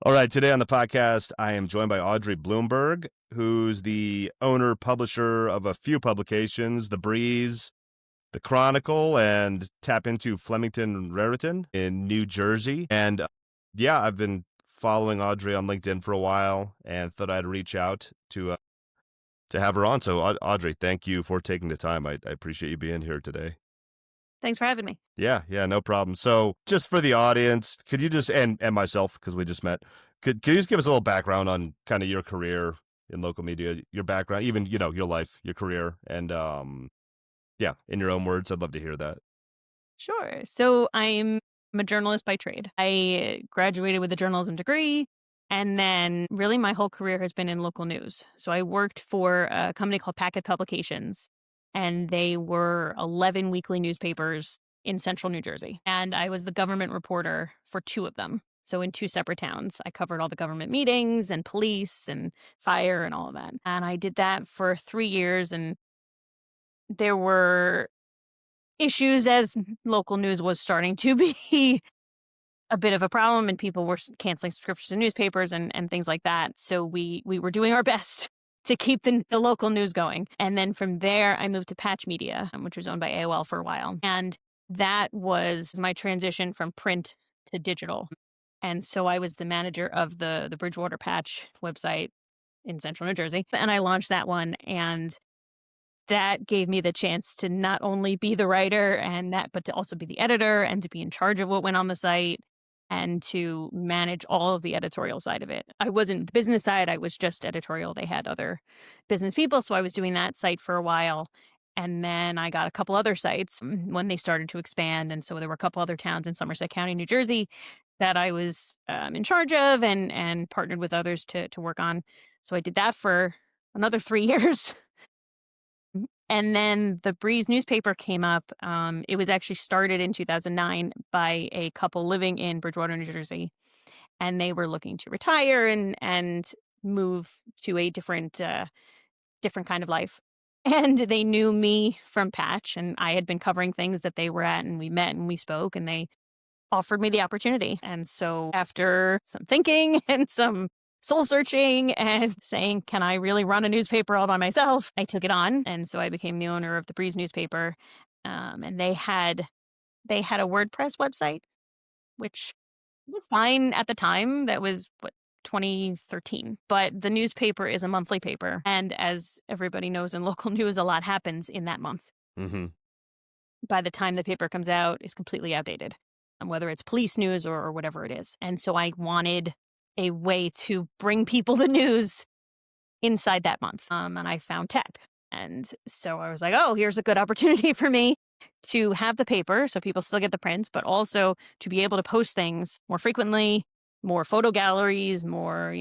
All right, today on the podcast, I am joined by Audrey Blumberg, who's the owner, publisher of a few publications, The Breeze, The Chronicle, and TAPinto Flemington Raritan in New Jersey. And yeah, I've been following Audrey on LinkedIn for a while and thought I'd reach out to have her on. So Audrey, thank you for taking the time. I appreciate you being here today. Thanks for having me. Yeah, no problem. So just for the audience, could you just, and myself, because we just met, could you just give us a little background on kind of your career in local media, your background, even, your life, your career, and yeah, in your own words, I'd love to hear that. Sure. So I'm a journalist by trade. I graduated with a journalism degree, and then really my whole career has been in local news. So I worked for a company called Packet Publications, and they were 11 weekly newspapers in central New Jersey. And I was the government reporter for two of them. So in two separate towns, I covered all the government meetings and police and fire and all of that. And I did that for 3 years, and there were issues as local news was starting to be a bit of a problem, and people were canceling subscriptions to newspapers and things like that. So we were doing our best to keep the local news going. And then from there, I moved to Patch Media, which was owned by AOL for a while. And that was my transition from print to digital. And so I was the manager of the Bridgewater Patch website in central New Jersey. And I launched that one. And that gave me the chance to not only be the writer but to also be the editor and to be in charge of what went on the site and to manage all of the editorial side of it. I wasn't the business side, I was just editorial. They had other business people, so I was doing that site for a while. And then I got a couple other sites when they started to expand. And so there were a couple other towns in Somerset County, New Jersey, that I was in charge of and partnered with others to work on. So I did that for another 3 years. And then the Breeze newspaper came up. It was actually started in 2009 by a couple living in Bridgewater, New Jersey, and they were looking to retire and move to a different kind of life. And they knew me from Patch, and I had been covering things that they were at, and we met and we spoke, and they offered me the opportunity. And so after some thinking and some soul searching and saying, can I really run a newspaper all by myself? I took it on. And so I became the owner of the Breeze newspaper. And they had a WordPress website, which was fine at the time. That was 2013. But the newspaper is a monthly paper. And as everybody knows in local news, a lot happens in that month. Mm-hmm. By the time the paper comes out, it's completely outdated, and whether it's police news or whatever it is. And so I wanted a way to bring people the news inside that month. And I found TAP. And so I was like, oh, here's a good opportunity for me to have the paper so people still get the prints, but also to be able to post things more frequently, more photo galleries, more,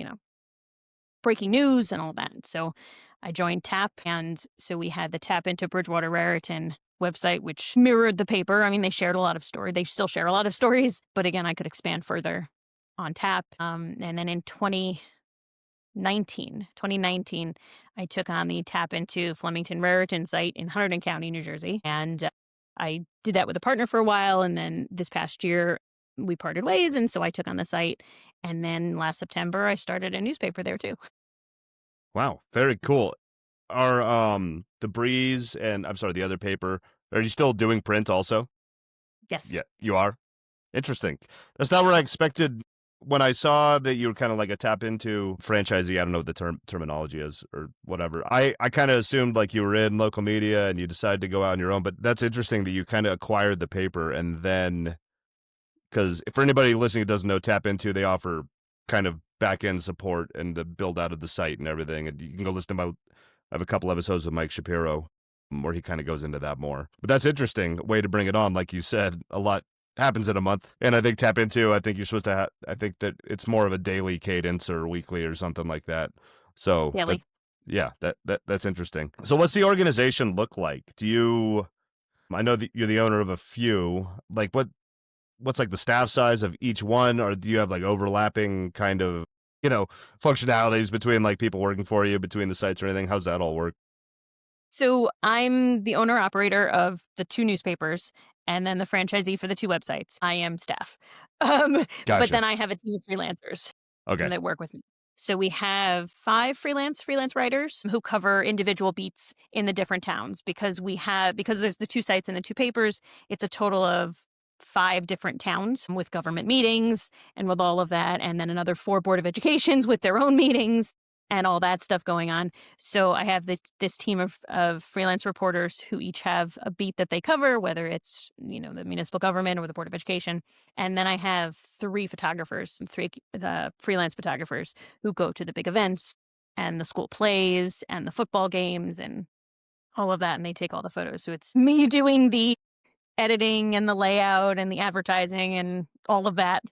breaking news and all that. So I joined TAP. And so we had the TAPinto Bridgewater Raritan website, which mirrored the paper. I mean, they shared a lot of story. They still share a lot of stories, but again, I could expand further on TAP. And then in 2019, I took on the TAPinto Flemington Raritan site in Hunterdon County, New Jersey. And I did that with a partner for a while. And then this past year, we parted ways. And so I took on the site. And then last September, I started a newspaper there too. Wow, very cool. Are the Breeze and I'm sorry, the other paper, are you still doing print also? Yes. Yeah, you are. Interesting. That's not what I expected when I saw that you were kind of like a TAPinto franchisee. I don't know what the terminology is or whatever. I kind of assumed like you were in local media and you decided to go out on your own, but that's interesting that you kind of acquired the paper and then, because for anybody listening who doesn't know TAPinto, they offer kind of back end support and the build out of the site and everything. And you can go listen to I have a couple episodes with Mike Shapiro where he kind of goes into that more. But that's interesting way to bring it on. Like you said, a lot happens in a month. And I think TAPinto, I think you're supposed to I think that it's more of a daily cadence or weekly or something like that. So Daily. that's interesting. So what's the organization look like? I know that you're the owner of a few, like what's like the staff size of each one, or do you have like overlapping kind of, functionalities between like people working for you between the sites or anything? How's that all work? So I'm the owner operator of the two newspapers and then the franchisee for the two websites. I am staff. But Gotcha. then I have a team of freelancers. Okay. that work with me. So we have 5 freelance writers who cover individual beats in the different towns because there's the 2 sites and the 2 papers, it's a total of 5 different towns with government meetings and with all of that, and then another 4 board of educations with their own meetings and all that stuff going on. So I have this team of freelance reporters who each have a beat that they cover, whether it's, the municipal government or the board of education. And then I have 3 photographers, 3 freelance photographers who go to the big events and the school plays and the football games and all of that. And they take all the photos. So it's me doing the editing and the layout and the advertising and all of that.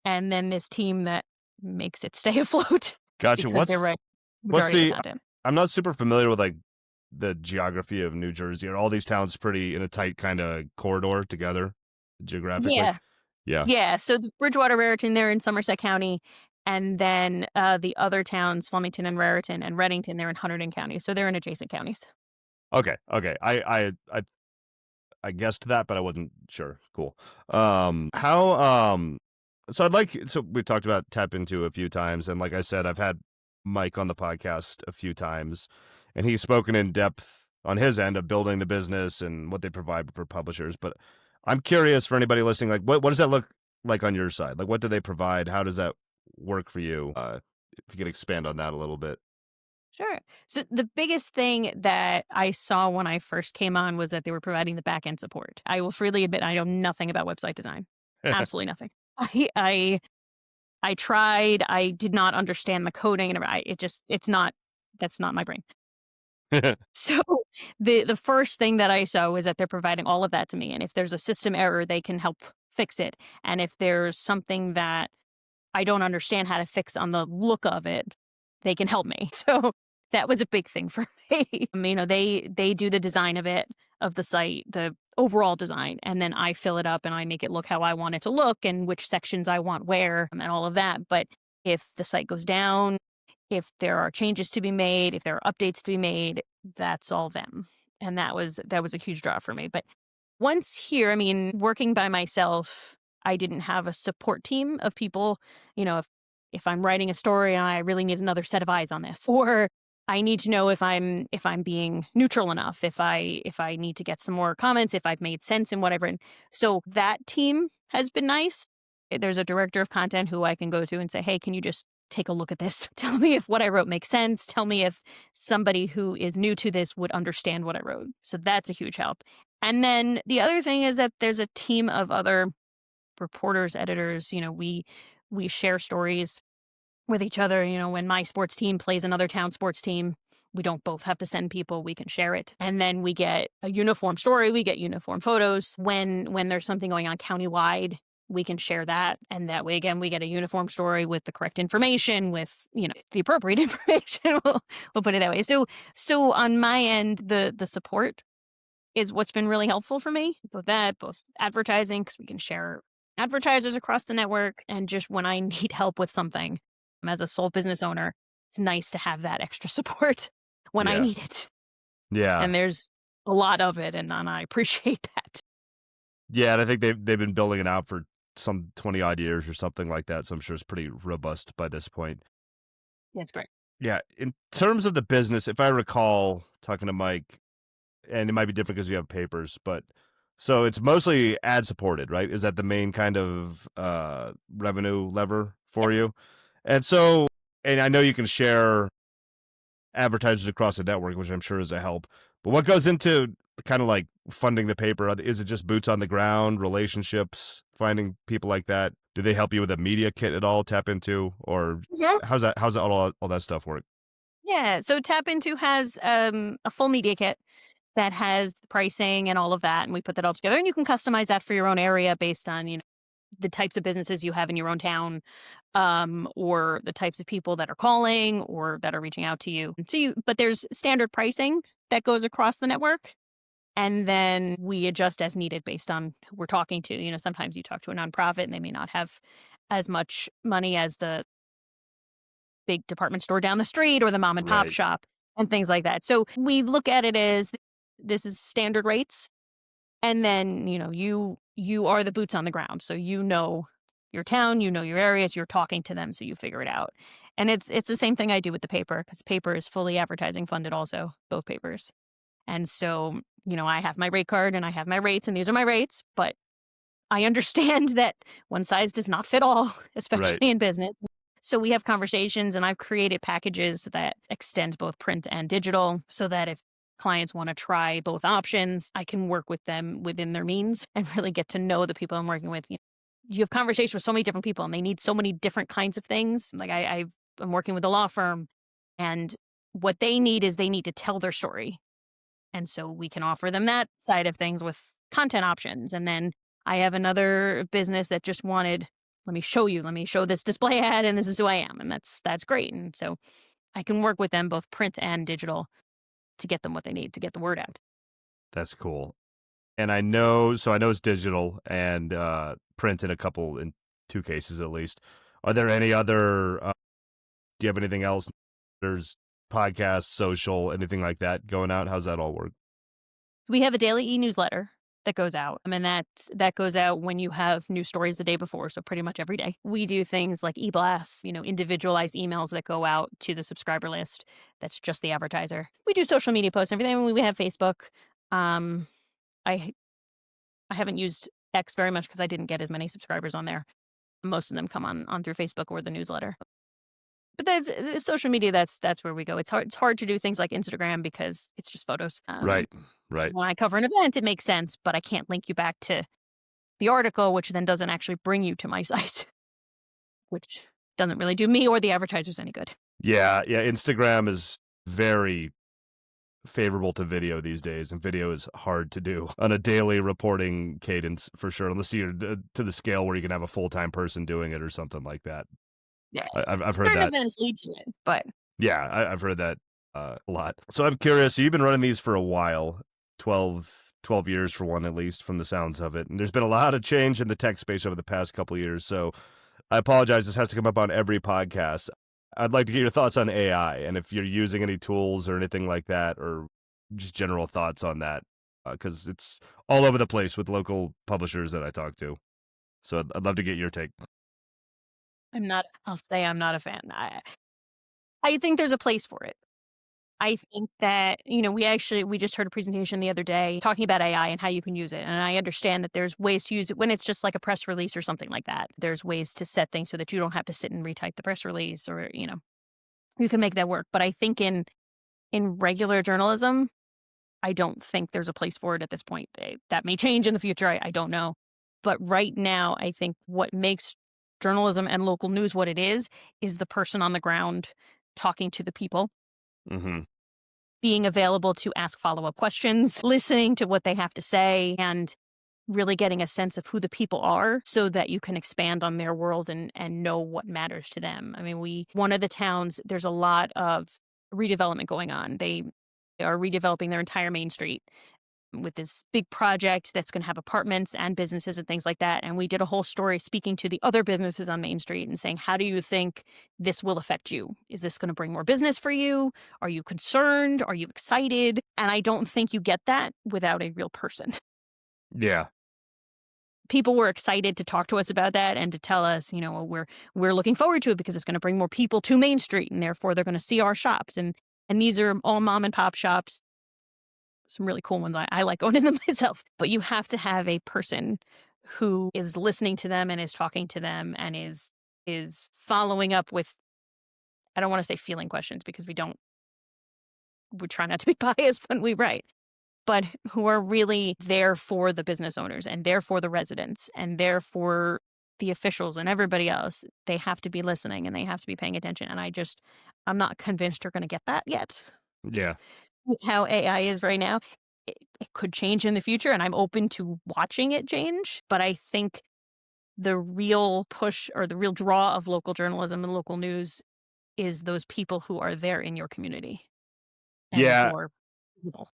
And then this team that makes it stay afloat Gotcha. because they write What's majority of the the content. I'm not super familiar with like the geography of New Jersey. Are all these towns pretty in a tight kind of corridor together geographically? Yeah. Yeah. Yeah. So the Bridgewater, Raritan, they're in Somerset County. And then the other towns, Flemington and Raritan and Reddington, they're in Hunterdon County. So they're in adjacent counties. Okay. Okay. I guessed that, but I wasn't sure. Cool. How so we've talked about TAPinto a few times, and like I said, I've had Mike on the podcast a few times, and he's spoken in depth on his end of building the business and what they provide for publishers. But I'm curious for anybody listening, like what does that look like on your side? Like what do they provide? How does that work for you? If you could expand on that a little bit. Sure. So the biggest thing that I saw when I first came on was that they were providing the back end support. I will freely admit I know nothing about website design. Absolutely nothing. I tried. I did not understand the coding, and that's not my brain. So the first thing that I saw was that they're providing all of that to me, and if there's a system error, they can help fix it. And if there's something that I don't understand how to fix on the look of it, they can help me. So that was a big thing for me. They do the design of it, of the site, the overall design, and then I fill it up and I make it look how I want it to look and which sections I want where and all of that. But if the site goes down, if there are changes to be made, if there are updates to be made, that's all them. And that was a huge draw for me. But once here, working by myself, I didn't have a support team of people. If I'm writing a story and I really need another set of eyes on this, or I need to know if I'm being neutral enough, if I need to get some more comments, if I've made sense in what I've written. So that team has been nice. There's a director of content who I can go to and say, hey, can you just take a look at this? Tell me if what I wrote makes sense. Tell me if somebody who is new to this would understand what I wrote. So that's a huge help. And then the other thing is that there's a team of other reporters, editors. We share stories with each other. When my sports team plays another town sports team, we don't both have to send people. We can share it. And then we get a uniform story. We get uniform photos. When there's something going on countywide, we can share that. And that way, again, we get a uniform story with the correct information, with, the appropriate information. We'll put it that way. So on my end, the support is what's been really helpful for me. Both advertising, because we can share advertisers across the network, and just when I need help with something as a sole business owner, it's nice to have that extra support when I Yeah. need it. Yeah. And there's a lot of it, and I appreciate that. Yeah, and I think they've been building it out for some 20 odd years or something like that. So I'm sure it's pretty robust by this point. That's great. Yeah. In terms of the business, if I recall talking to Mike, and it might be different because you have papers, but so it's mostly ad supported, right? Is that the main kind of revenue lever for Yes. you? And I know you can share advertisers across the network, which I'm sure is a help. But what goes into kind of like funding the paper? Is it just boots on the ground, relationships, finding people like that? Do they help you with a media kit at all? TAPinto, or Yeah. how's that all that stuff work? Yeah. So TAPinto has a full media kit that has the pricing and all of that, and we put that all together. And you can customize that for your own area based on the types of businesses you have in your own town, or the types of people that are calling or that are reaching out to you. But there's standard pricing that goes across the network. And then we adjust as needed based on who we're talking to. Sometimes you talk to a nonprofit and they may not have as much money as the big department store down the street or the mom and pop Right. shop and things like that. So we look at it as this is standard rates. And then, you are the boots on the ground. So your town, you know your areas, you're talking to them, so you figure it out. And it's the same thing I do with the paper, because paper is fully advertising funded also, both papers. And so, I have my rate card and I have my rates, and these are my rates, but I understand that one size does not fit all, especially Right. in business. So we have conversations, and I've created packages that extend both print and digital so that if clients want to try both options, I can work with them within their means and really get to know the people I'm working with. You have conversations with so many different people and they need so many different kinds of things. Like I'm working with a law firm, and what they need is they need to tell their story. And so we can offer them that side of things with content options. And then I have another business that just wanted, let me show this display ad, and this is who I am. And that's great. And so I can work with them both print and digital to get them what they need to get the word out. That's cool. And I know it's digital and print in two cases at least. Are there any other, do you have anything else? There's podcasts, social, anything like that going out? How's that all work? We have a daily e-newsletter that goes out. I mean, that goes out when you have new stories the day before, so pretty much every day. We do things like e-blasts, individualized emails that go out to the subscriber list. That's just the advertiser. We do social media posts and everything. We have Facebook. Um, I I haven't used X very much because I didn't get as many subscribers on there. Most of them come on through Facebook or the newsletter. But that's social media. That's where we go. It's hard to do things like Instagram because it's just photos. Right. So Right. when I cover an event, it makes sense, but I can't link you back to the article, which then doesn't actually bring you to my site, which doesn't really do me or the advertisers any good. Yeah. Yeah. Instagram is very favorable to video these days, and video is hard to do on a daily reporting cadence for sure, unless you're to the scale where you can have a full-time person doing it or something like that. Yeah, I've heard certain that. events lead to it, but Yeah, I've heard that a lot. So I'm curious. So you've been running these for a while, 12 years for one, at least from the sounds of it. And there's been a lot of change in the tech space over the past couple of years. So I apologize. This has to come up on every podcast. I'd like to get your thoughts on AI and if you're using any tools or anything like that, or just general thoughts on that, because it's all over the place with local publishers that I talk to. So I'd love to get your take. I'll say I'm not a fan. I think there's a place for it. I think that, we just heard a presentation the other day talking about AI and how you can use it. And I understand that there's ways to use it when it's just like a press release or something like that. There's ways to set things so that you don't have to sit and retype the press release, or, you can make that work. But I think in regular journalism, I don't think there's a place for it at this point. That may change in the future. I don't know. But right now, I think what makes journalism and local news what it is the person on the ground talking to the people, Mm-hmm. being available to ask follow-up questions, listening to what they have to say, and really getting a sense of who the people are so that you can expand on their world and know what matters to them. I mean, one of the towns, there's a lot of redevelopment going on. They are redeveloping their entire main street with this big project that's going to have apartments and businesses and things like that. And we did a whole story speaking to the other businesses on Main Street and saying, how do you think this will affect you? Is this going to bring more business for you? Are you concerned? Are you excited? And I don't think you get that without a real person. Yeah. People were excited to talk to us about that and to tell us, we're looking forward to it because it's going to bring more people to Main Street, and therefore they're going to see our shops. And these are all mom and pop shops. Some really cool ones. I like owning them myself. But you have to have a person who is listening to them and is talking to them and is following up with, I don't want to say feeling questions because we try not to be biased when we write, but who are really there for the business owners and there for the residents and there for the officials and everybody else. They have to be listening and they have to be paying attention. And I'm not convinced you're going to get that yet. Yeah. With how AI is right now. It could change in the future, and I'm open to watching it change. But I think the real push or the real draw of local journalism and local news is those people who are there in your community and Yeah. who are people.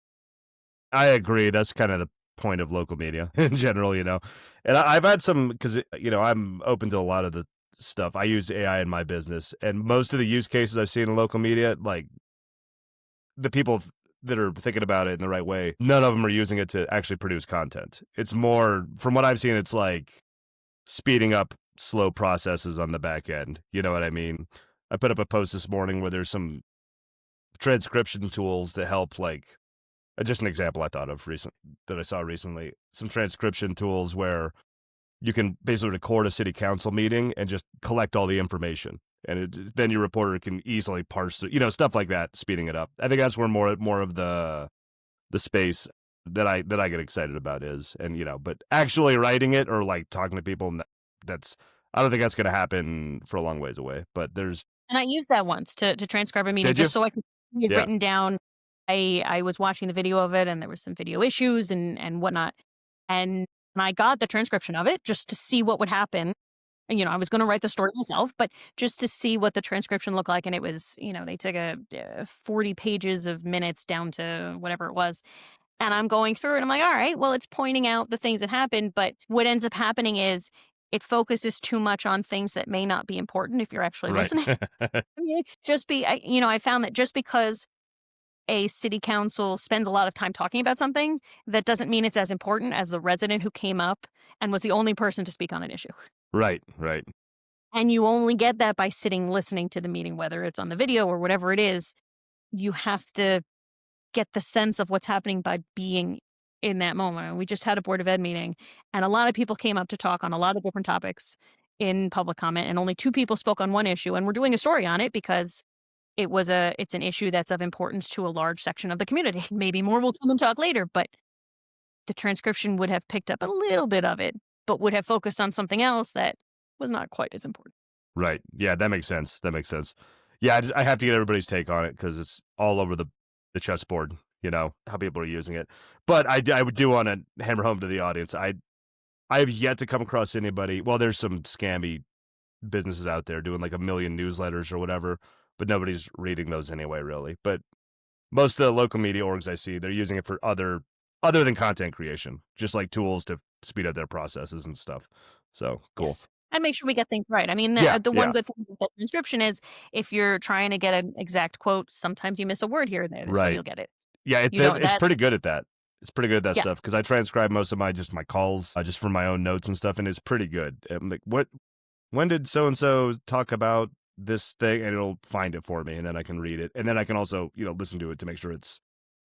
I agree. That's kind of the point of local media in general, And I've had some, because, I'm open to a lot of the stuff. I use AI in my business, and most of the use cases I've seen in local media, like the people that are thinking about it in the right way, none of them are using it to actually produce content. It's more, from what I've seen, it's like speeding up slow processes on the back end. You know what I mean? I put up a post this morning where there's some transcription tools that help, like, just an example I thought of recent that I saw recently. Some transcription tools where you can basically record a city council meeting and just collect all the information. And then your reporter can easily parse it, stuff like that, speeding it up. I think that's where more of the space that I get excited about is. And but actually writing it or like talking to people, that's I don't think that's going to happen for a long ways away. But there's And I used that once to transcribe a meeting did you? just so I could see it Yeah, written down. I was watching the video of it, and there was some video issues and whatnot. And I got the transcription of it just to see what would happen. And, I was going to write the story myself, but just to see what the transcription looked like. And it was, they took 40 pages of minutes down to whatever it was. And I'm going through it. I'm like, all right, well, it's pointing out the things that happened. But what ends up happening is it focuses too much on things that may not be important if you're actually right. listening. I mean, I found that just because a city council spends a lot of time talking about something, that doesn't mean it's as important as the resident who came up and was the only person to speak on an issue. Right, right. And you only get that by sitting listening to the meeting, whether it's on the video or whatever it is. You have to get the sense of what's happening by being in that moment. We just had a Board of Ed meeting, and a lot of people came up to talk on a lot of different topics in public comment, and only 2 people spoke on one issue. And we're doing a story on it because it's an issue that's of importance to a large section of the community. Maybe more will come and talk later, but the transcription would have picked up a little bit of it, but would have focused on something else that was not quite as important. Right. Yeah, that makes sense. That makes sense. Yeah, I have to get everybody's take on it because it's all over the chessboard. How people are using it. But I would do want to hammer home to the audience. I have yet to come across anybody. Well, there's some scammy businesses out there doing like 1 million newsletters or whatever, but nobody's reading those anyway, really. But most of the local media orgs I see, they're using it for other than content creation, just like tools to speed up their processes and stuff. So cool. Yes. And make sure we get things right. I mean, Yeah, the one yeah. good thing with the transcription is if you're trying to get an exact quote, sometimes you miss a word here and there. This way Right. you'll get it. Yeah, it's That, pretty good at that. It's pretty good at that yeah. stuff because I transcribe most of my calls just from my own notes and stuff, and it's pretty good. I'm like, when did so and so talk about this thing, and it'll find it for me, and then I can read it, and then I can also listen to it to make sure it's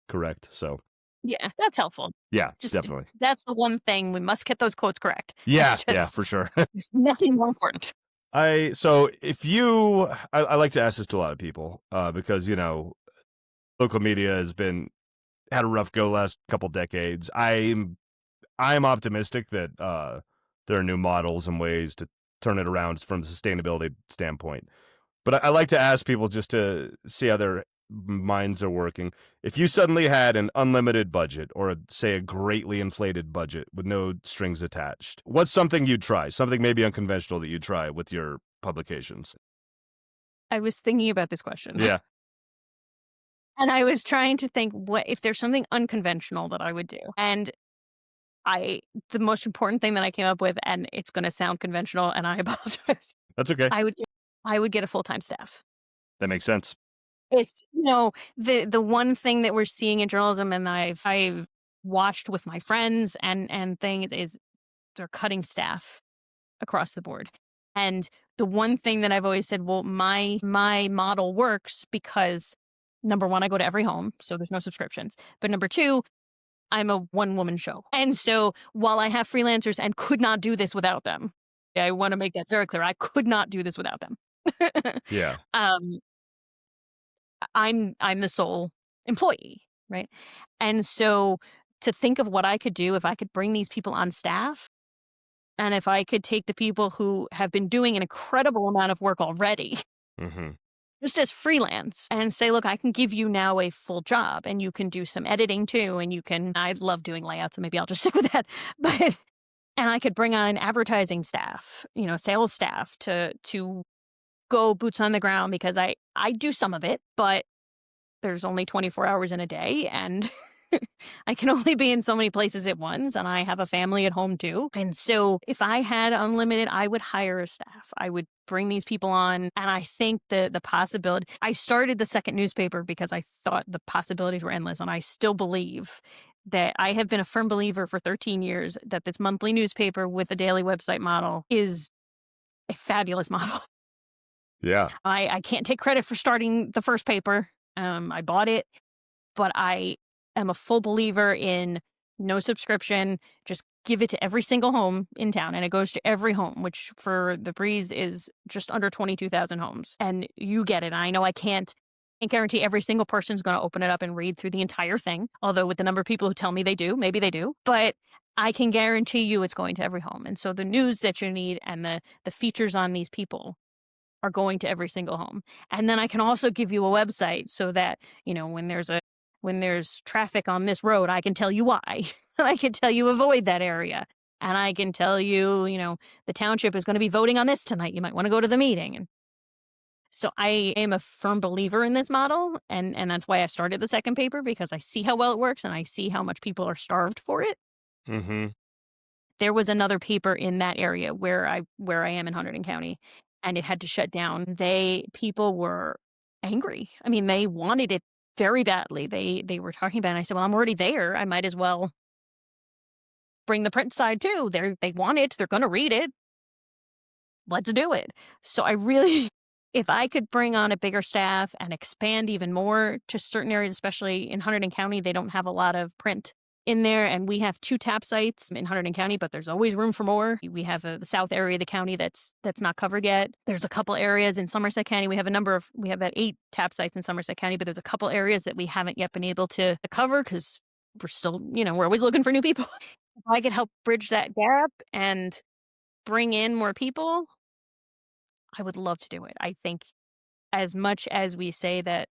correct. So Yeah, that's helpful. yeah, Just definitely. that's the one thing. We must get those quotes correct. Yeah, It's yeah, just for sure. there's nothing more important. So if I like to ask this to a lot of people because local media had a rough go last couple decades. I'm optimistic that there are new models and ways to turn it around from a sustainability standpoint. But I like to ask people just to see how their minds are working. If you suddenly had an unlimited budget or say a greatly inflated budget with no strings attached, what's something you'd try? Something maybe unconventional that you'd try with your publications? I was thinking about this question. Yeah. And I was trying to think what if there's something unconventional that I would do. And the most important thing that I came up with, and it's going to sound conventional, and I apologize. That's okay. I would get a full-time staff. That makes sense. It's the one thing that we're seeing in journalism, and I've watched with my friends and things is they're cutting staff across the board. And the one thing that I've always said, well, my model works because number one, I go to every home, so there's no subscriptions. But number two, I'm a one-woman show. And so while I have freelancers and could not do this without them, I want to make that very clear. I could not do this without them. Yeah. I'm the sole employee, right? And so to think of what I could do if I could bring these people on staff, and if I could take the people who have been doing an incredible amount of work already, Mm-hmm. just as freelance, and say, look, I can give you now a full job, and you can do some editing too, and I love doing layouts, so maybe I'll just stick with that. And I could bring on an advertising staff, sales staff to go boots on the ground because I do some of it, but there's only 24 hours in a day, and I can only be in so many places at once, and I have a family at home too. And so if I had unlimited, I would hire a staff. I would bring these people on, and I think the possibility. I started the second newspaper because I thought the possibilities were endless, and I still believe that I have been a firm believer for 13 years that this monthly newspaper with a daily website model is a fabulous model. Yeah. I can't take credit for starting the first paper. I bought it, but I am a full believer in no subscription, just give it to every single home in town, and it goes to every home, which for the Breeze is just under 22,000 homes, and you get it. I know I can't guarantee every single person's gonna open it up and read through the entire thing, although with the number of people who tell me they do, maybe they do, but I can guarantee you it's going to every home, and so the news that you need and the features on these people are going to every single home. And then I can also give you a website so that, when there's traffic on this road, I can tell you why. And I can tell you avoid that area. And I can tell you, the township is going to be voting on this tonight. You might want to go to the meeting. And so I am a firm believer in this model. And that's why I started the second paper, because I see how well it works and I see how much people are starved for it. Mm-hmm. There was another paper in that area where I am in Hunterdon County, and it had to shut down. People were angry. I mean, they wanted it very badly. They were talking about it, and I said, "Well, I'm already there. I might as well bring the print side too. They want it. They're going to read it. Let's do it." So I really if I could bring on a bigger staff and expand even more to certain areas, especially in Hunterdon County, they don't have a lot of print in there, and we have 2 tap sites in Hunterdon County, but there's always room for more. We have the south area of the county that's not covered yet. There's a couple areas in Somerset County. We have about 8 tap sites in Somerset County, but there's a couple areas that we haven't yet been able to cover because we're still, we're always looking for new people. If I could help bridge that gap and bring in more people, I would love to do it. I think as much as we say that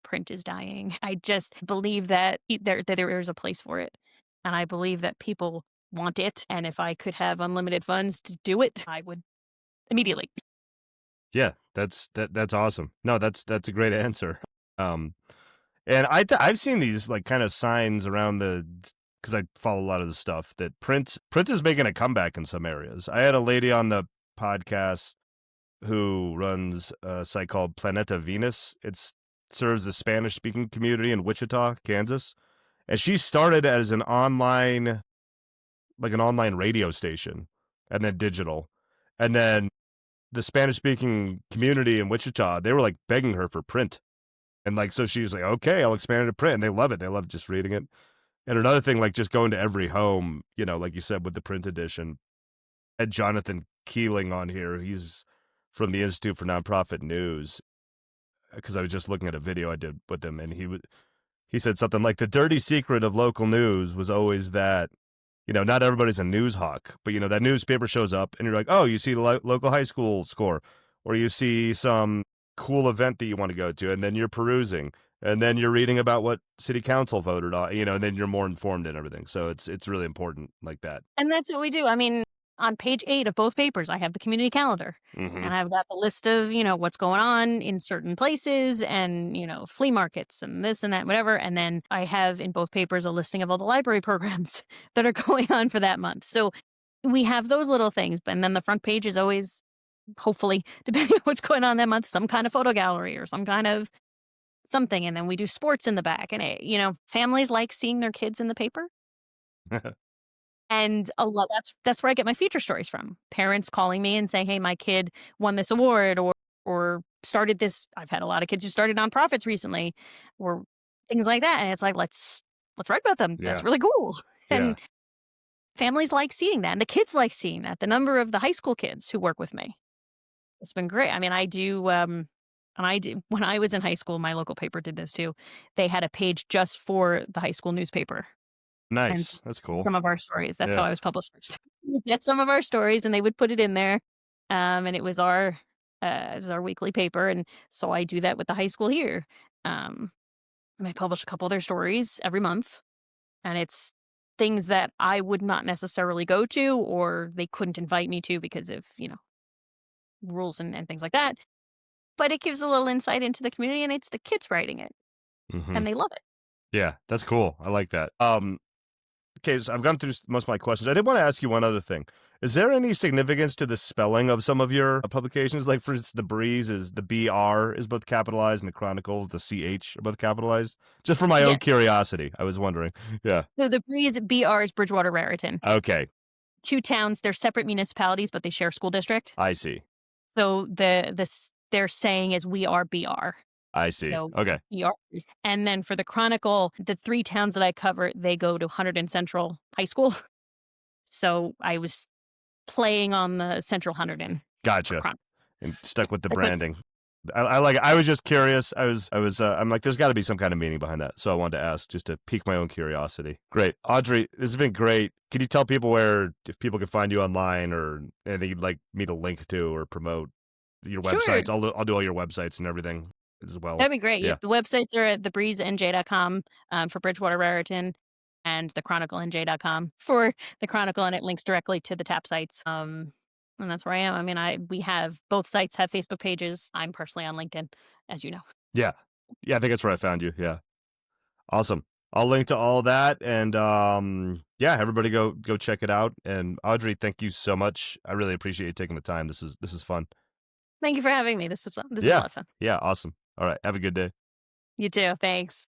print is dying, I just believe that there is a place for it. And I believe that people want it. And if I could have unlimited funds to do it, I would immediately. Yeah, that's awesome. No, that's a great answer. Um, and I've seen these like kind of signs around because I follow a lot of the stuff that print is making a comeback in some areas. I had a lady on the podcast who runs a site called Planeta Venus. It serves the Spanish speaking community in Wichita, Kansas, and she started as an online radio station, and then digital, and then the Spanish speaking community in Wichita, they were like begging her for print. And like, so she's like, okay, I'll expand it to print. And they love it. They love just reading it. And another thing, like just going to every home, like you said, with the print edition. And Jonathan Keeling on here, he's from the Institute for Nonprofit News. Because I was just looking at a video I did with him. And he said something like the dirty secret of local news was always that, not everybody's a news hawk, but that newspaper shows up and you're like, oh, you see the local high school score, or you see some cool event that you want to go to, and then you're perusing, and then you're reading about what city council voted on, and then you're more informed and everything. So it's really important like that. And that's what we do. I mean, on page 8 of both papers, I have the community calendar, Mm-hmm. and I've got the list of, what's going on in certain places and, flea markets and this and that, whatever. And then I have in both papers a listing of all the library programs that are going on for that month. So we have those little things. And then the front page is always, hopefully, depending on what's going on that month, some kind of photo gallery or some kind of something. And then we do sports in the back. And, families like seeing their kids in the paper. And a lot that's where I get my feature stories from. Parents calling me and saying, "Hey, my kid won this award or started this." I've had a lot of kids who started nonprofits recently or things like that. And it's like, let's write about them. Yeah. That's really cool. Yeah. And families like seeing that. And the kids like seeing that. The number of the high school kids who work with me. It's been great. I mean, when I was in high school, my local paper did this too. They had a page just for the high school newspaper. Nice. That's cool. Some of our stories. That's how I was published first. Get some of our stories, and they would put it in there. And it was our weekly paper, and so I do that with the high school here. And I publish a couple of their stories every month, and it's things that I would not necessarily go to, or they couldn't invite me to because of rules and things like that. But it gives a little insight into the community, and it's the kids writing it, Mm-hmm. and they love it. Yeah, that's cool. I like that. Okay, so I've gone through most of my questions. I did want to ask you one other thing. Is there any significance to the spelling of some of your publications? Like, for instance, the Breeze the BR is both capitalized, and the Chronicles, the CH are both capitalized? Just for my own curiosity, I was wondering. Yeah. So the Breeze BR is Bridgewater Raritan. Okay. two towns. They're separate municipalities, but they share a school district. I see. So their saying is "We are BR." I see. So Okay. BRs. And then for the Chronicle, the three towns that I cover, they go to Hunterdon Central High School. So I was playing on the Central Hunterdon for Gotcha. Chronicle. And stuck with the I put branding. I like it. I was just curious. I'm like, there's got to be some kind of meaning behind that. So I wanted to ask just to pique my own curiosity. Great. Audrey, this has been great. Can you tell people if people can find you online or anything you'd like me to link to or promote your Sure. websites? I'll do all your websites and everything as well. That'd be great. Yeah. Yep. The websites are at thebreezenj.com for Bridgewater Raritan and thechroniclenj.com for the Chronicle, and it links directly to the TAP sites. And that's where I am. I mean, we have both sites have Facebook pages. I'm personally on LinkedIn, as you know. Yeah. Yeah. I think that's where I found you. Yeah. Awesome. I'll link to all that, and yeah, everybody go check it out. And Audrey, thank you so much. I really appreciate you taking the time. This is fun. Thank you for having me. This was a Yeah. lot of fun. Yeah. Awesome. All right. Have a good day. You too. Thanks.